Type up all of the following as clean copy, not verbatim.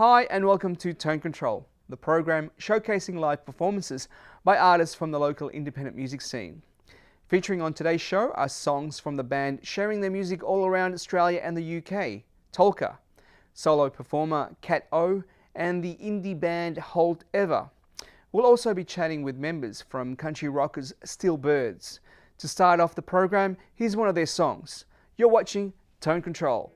Hi and welcome to Tone Control, the program showcasing live performances by artists from the local independent music scene. Featuring on today's show are songs from the band sharing their music all around Australia and the UK, Tolka, solo performer Cat O, and the indie band Halt. We'll also be chatting with members from country rockers SteelBirds. To start off the program, here's one of their songs. You're watching Tone Control.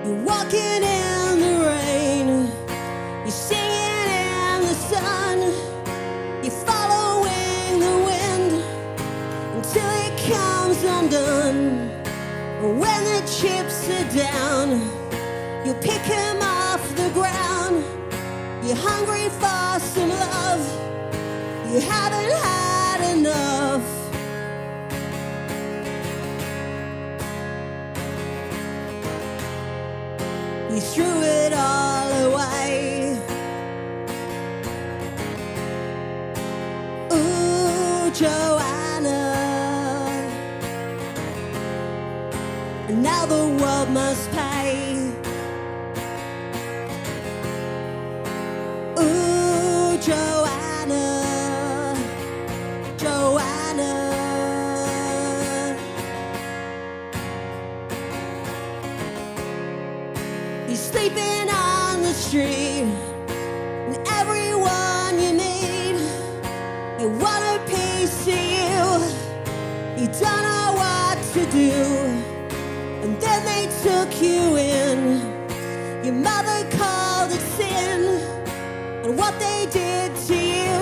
You're walking in the rain, you're singing in the sun, you're following the wind until it comes undone. When the chips are down, you pick them off the ground. You're hungry for some love, you haven't had enough. You threw it all away. Ooh, Joanna. And now the world must pay street, and everyone you need, they want a piece of you. You don't know what to do, and then they took you in. Your mother called it sin, and what they did to you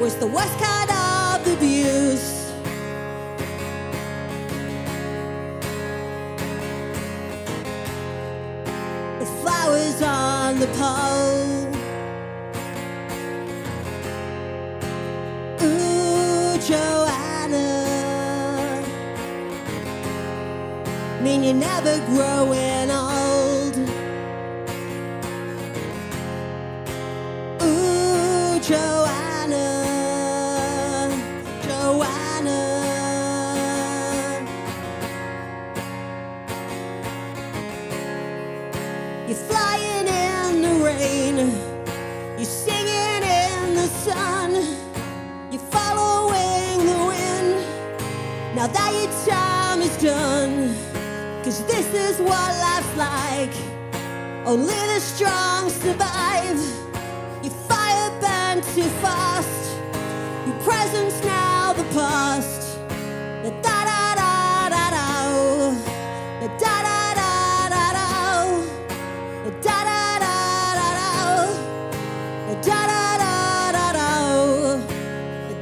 was the worst kind of abuse. The flowers on the pole, ooh, Joanna, mean you're never growing old. Ooh, Joanna, Joanna. You're flying in the rain, you're singing in the sun, you're following the wind. Now that your time is done, 'cause this is what life's like, only the strong survive. Your fire burned too fast, your present's now the past. Da da da da da da, da da da da da da, da da da da da da, da da da da da da,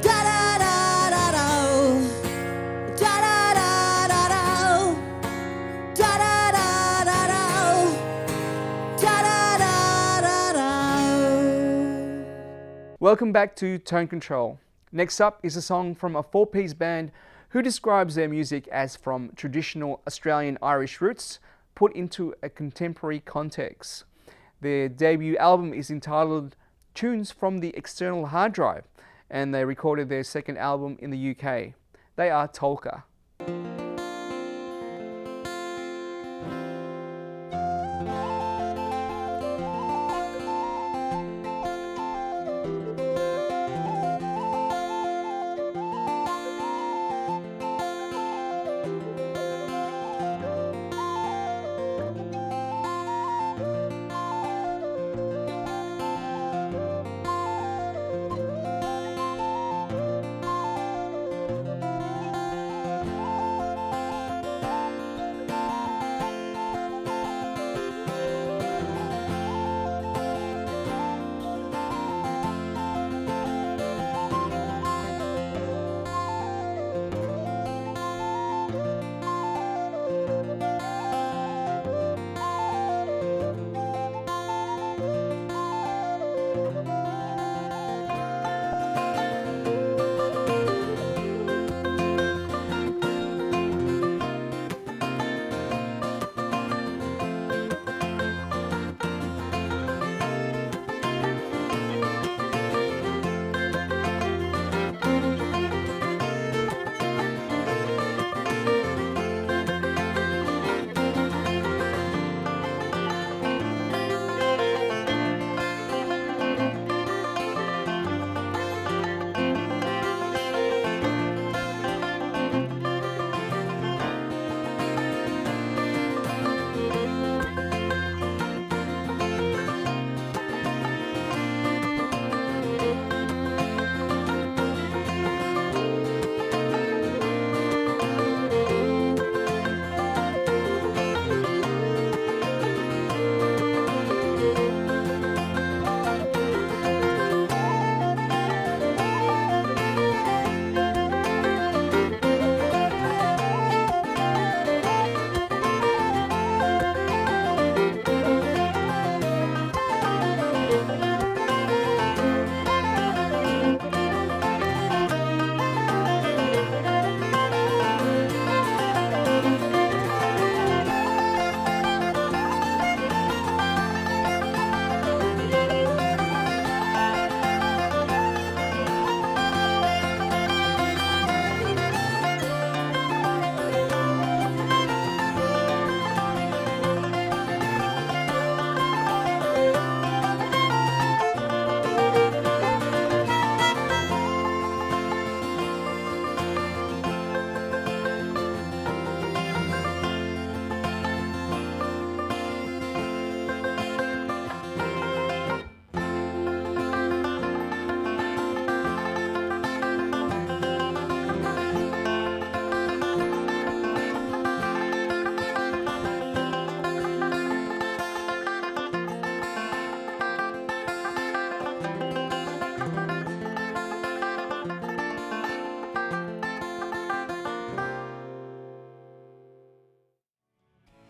da da da da da, da da da da da, da da da da da, da da da da da. Welcome back to Tone Control. Next up is a song from a four-piece band who describes their music as from traditional Australian Irish roots put into a contemporary context. Their debut album is entitled Tunes from the External Hard Drive, and they recorded their second album in the UK. They are Tolka.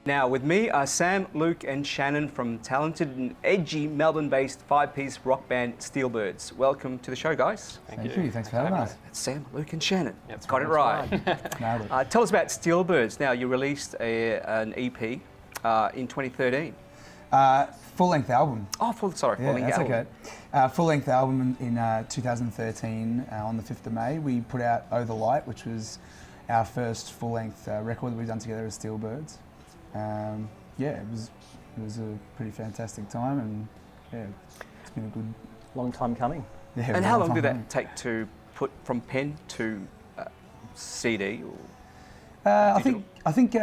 Now with me are Sam, Luke and Shannon from talented and edgy Melbourne-based 5-piece rock band SteelBirds. Welcome to the show, guys. Thank you. Thanks for having us. That's Sam, Luke and Shannon. Yep, Got it right. Nailed it. Tell us about SteelBirds. Now you released an EP in 2013. Full-length album. Oh, full-length That's album. okay. Full-length album in 2013 on the 5th of May. We put out Oh the Light, which was our first full-length record that we've done together as SteelBirds. It was a pretty fantastic time, and it's been a good long time coming. Yeah, And how long did that take to put from pen to CD? I think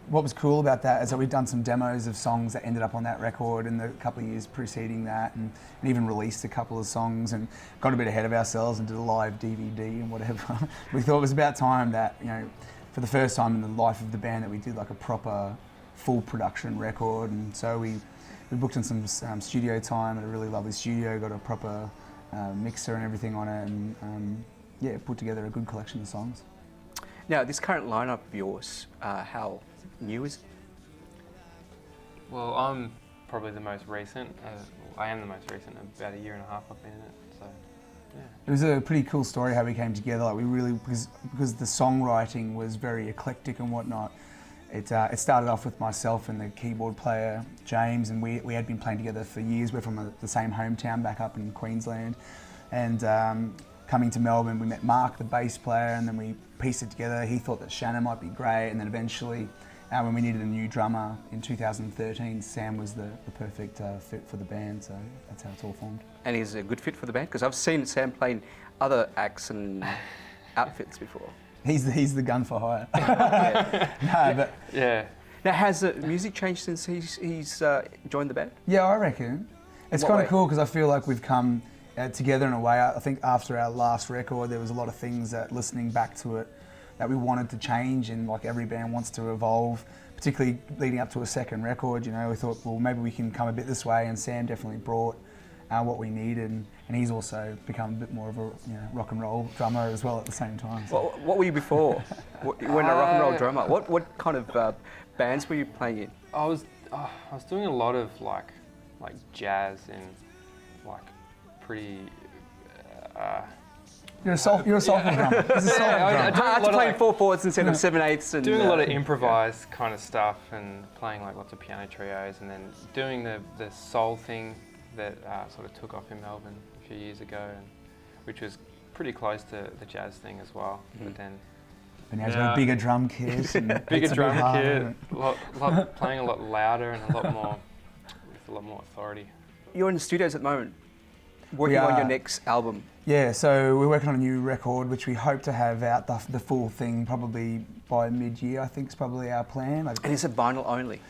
what was cool about that is that we've done some demos of songs that ended up on that record in the couple of years preceding that, and even released a couple of songs and got a bit ahead of ourselves and did a live DVD and whatever. We thought it was about time that, for the first time in the life of the band, that we did like a proper full production record. And so we booked in some studio time at a really lovely studio, got a proper mixer and everything on it, and put together a good collection of songs. Now this current lineup of yours, how new is it? Well, I'm probably the most recent. I am the most recent. About a year and a half I've been in it. So, yeah. It was a pretty cool story how we came together. Like we really, because the songwriting was very eclectic and whatnot. It started off with myself and the keyboard player James, and we had been playing together for years. We're from the same hometown back up in Queensland, and coming to Melbourne, we met Mark, the bass player, and then we pieced it together. He thought that Shannon might be great, and then eventually, when we needed a new drummer in 2013, Sam was the perfect fit for the band. So that's how it's all formed. And he's a good fit for the band? Because I've seen Sam play in other acts and outfits before. He's the gun for hire. Yeah. Now, has the music changed since he's joined the band? Yeah, I reckon. It's kind of cool because I feel like we've come together in a way. I think after our last record, there was a lot of things that, listening back to it, that we wanted to change, and like every band wants to evolve, particularly leading up to a second record. We thought, well, maybe we can come a bit this way, and Sam definitely brought what we needed, and he's also become a bit more of a rock and roll drummer as well at the same time. So. What were you before? You weren't a rock and roll drummer. What kind of bands were you playing in? I was doing a lot of like jazz and like pretty. You're a soulful drummer. He's a soulful drummer. I had to play 4/4 instead of 7/8. And doing a lot of improvised kind of stuff, and playing like lots of piano trios, and then doing the soul thing that sort of took off in Melbourne a few years ago, which was pretty close to the jazz thing as well. But then. But now he's got a bigger drum kit. Bigger drum kit, playing a lot louder and a lot more, with a lot more authority. You're in the studios at the moment, working on your next album. Yeah, so we're working on a new record, which we hope to have out the full thing probably by mid-year. I think is probably our plan. And is it vinyl only?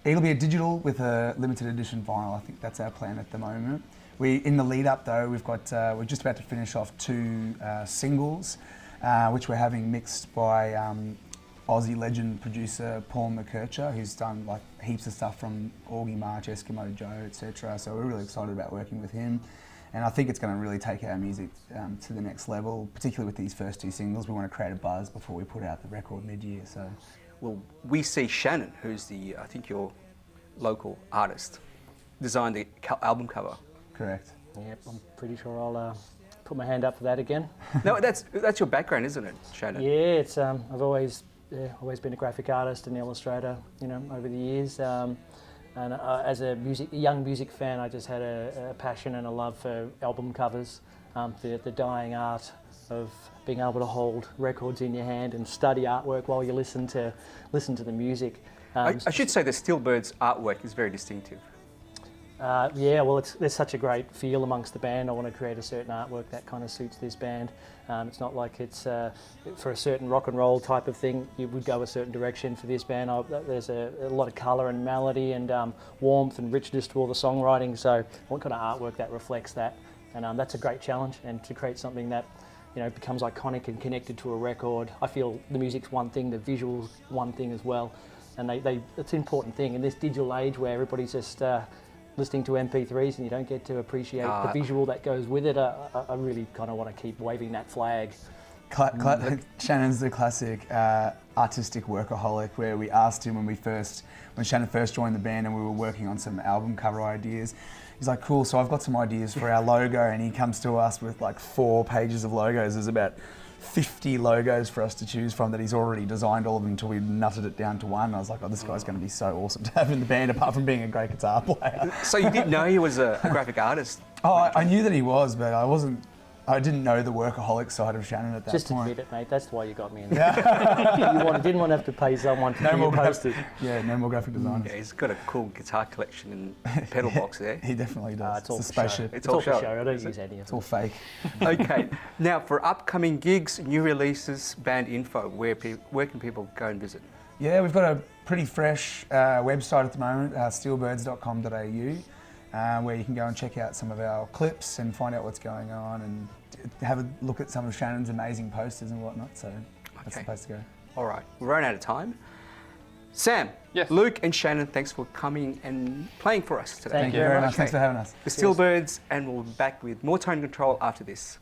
It'll be a digital with a limited edition vinyl. I think that's our plan at the moment. In the lead up though, we're just about to finish off 2 singles, which we're having mixed by Aussie legend producer Paul McKercher, who's done like heaps of stuff from Augie March, Eskimo Joe, etc. So we're really excited about working with him. And I think it's going to really take our music to the next level, particularly with these first 2 singles. We want to create a buzz before we put out the record mid-year. So, well, we see Shannon, who's I think your local artist, designed the album cover. Correct. Yep, I'm pretty sure I'll put my hand up for that again. No, that's your background, isn't it, Shannon? Yeah, it's I've always been a graphic artist and illustrator, over the years. And as a young music fan, I just had a passion and a love for album covers, the dying art of being able to hold records in your hand and study artwork while you listen to the music. I should say the SteelBirds artwork is very distinctive. Well, there's such a great feel amongst the band. I want to create a certain artwork that kind of suits this band. It's not like it's for a certain rock and roll type of thing. You would go a certain direction for this band. There's a lot of colour and melody and warmth and richness to all the songwriting. So I want kind of artwork that reflects that, and that's a great challenge. And to create something that becomes iconic and connected to a record. I feel the music's one thing, the visuals one thing as well, and it's an important thing in this digital age where everybody's just listening to MP3s and you don't get to appreciate the visual that goes with it. I really kind of want to keep waving that flag Shannon's the classic artistic workaholic, where we asked him when Shannon first joined the band and we were working on some album cover ideas. He's like, cool, so I've got some ideas for our logo, and he comes to us with like 4 pages of logos. There's about 50 logos for us to choose from that he's already designed all of them until we nutted it down to one. I was like, oh, this guy's going to be so awesome to have in the band, apart from being a great guitar player. So you didn't know he was a graphic artist? Oh, I knew that he was, but I didn't know the workaholic side of Shannon at that Just point. admit it, mate. That's why you got me in there. You didn't want to have to pay someone to do posters. Yeah, no more graphic designers. Yeah, he's got a cool guitar collection and pedal box there. He definitely does. It's all a for spaceship. show. It's all for show. I don't use any of It's it. all fake. Okay, now for upcoming gigs, new releases, band info, where can people go and visit? Yeah, we've got a pretty fresh website at the moment, steelbirds.com.au, where you can go and check out some of our clips and find out what's going on and have a look at some of Shannon's amazing posters and whatnot. So that's the place to go. All right, we've run out of time. Sam, Yes. Luke and Shannon, thanks for coming and playing for us today. Thank Thank you very much. Thanks for having us. The SteelBirds, and we'll be back with more Tone Control after this.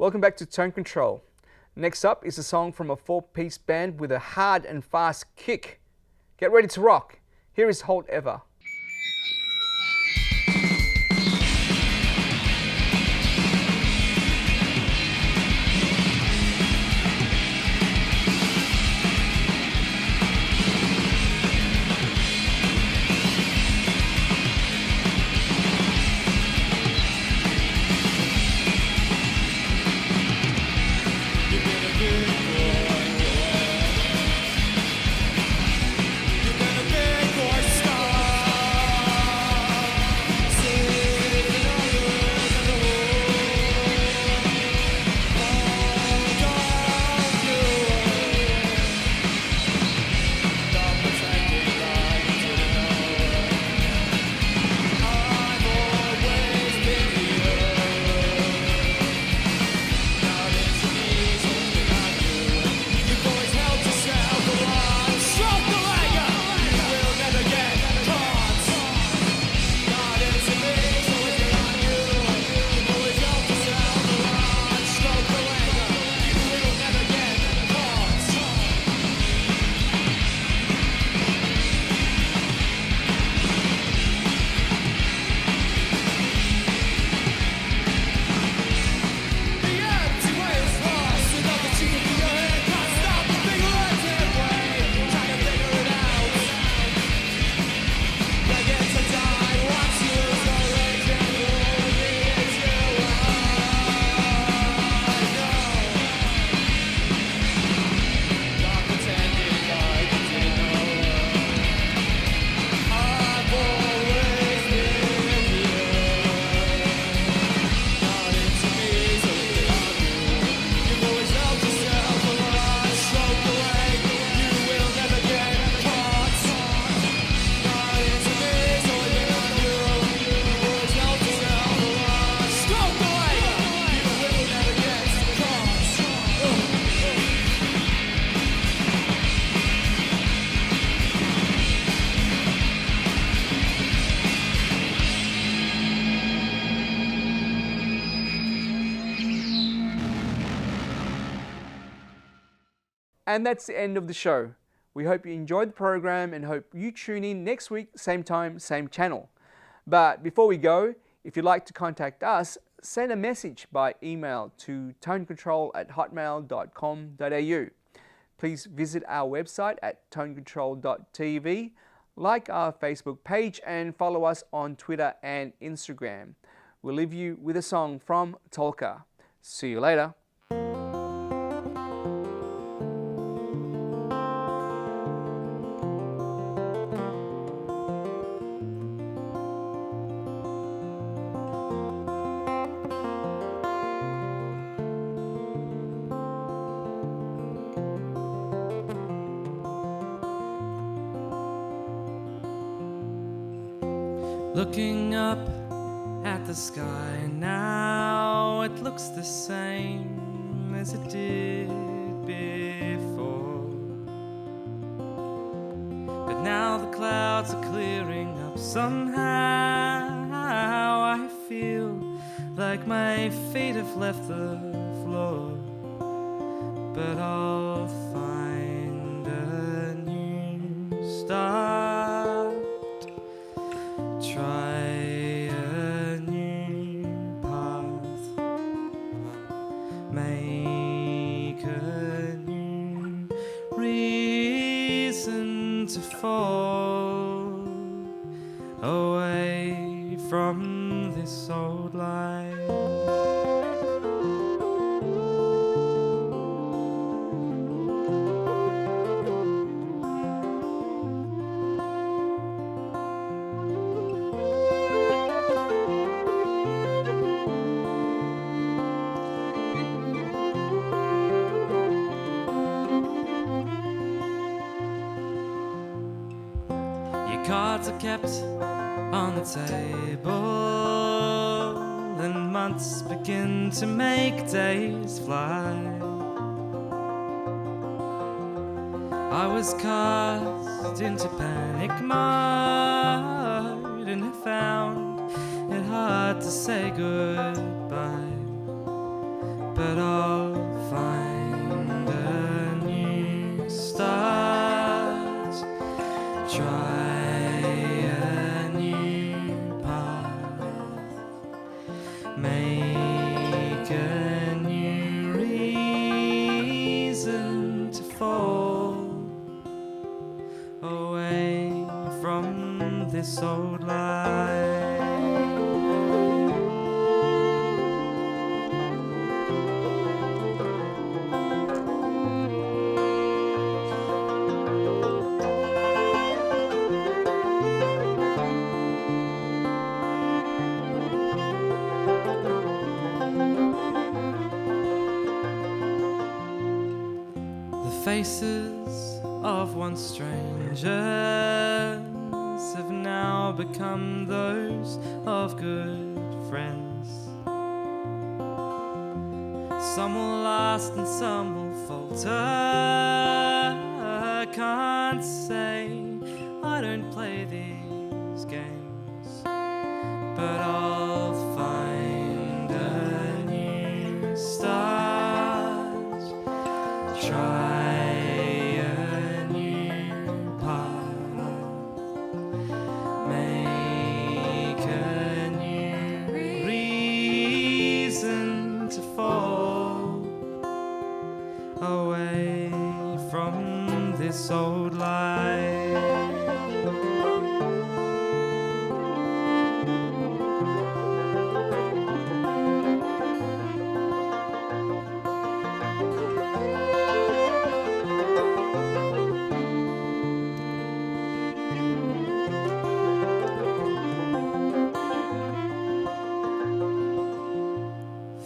Welcome back to Tone Control. Next up is a song from a four-piece band with a hard and fast kick. Get ready to rock. Here is Halt Ever. And that's the end of the show. We hope you enjoyed the program and hope you tune in next week, same time, same channel. But before we go, if you'd like to contact us, send a message by email to tonecontrol@hotmail.com.au. Please visit our website at tonecontrol.tv, like our Facebook page and follow us on Twitter and Instagram. We'll leave you with a song from Tolka. See you later. Looking up at the sky now, it looks the same as it did before. But now the clouds are clearing up somehow. I feel like my feet have left the floor, but I'll find a new start. Try a new path, make a new reason to fall away from this old life. Cards are kept on the table, and months begin to make days fly. I was cast into panic mode, and I found it hard to say goodbye. but I'll find a new start. Try a new path. Make a new reason to fall away from this old life. Faces of once strangers have now become those of good friends. Some will last and some will falter. I can't say I don't play these games, but I'll find a new start. Try away from this old life.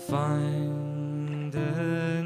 Find a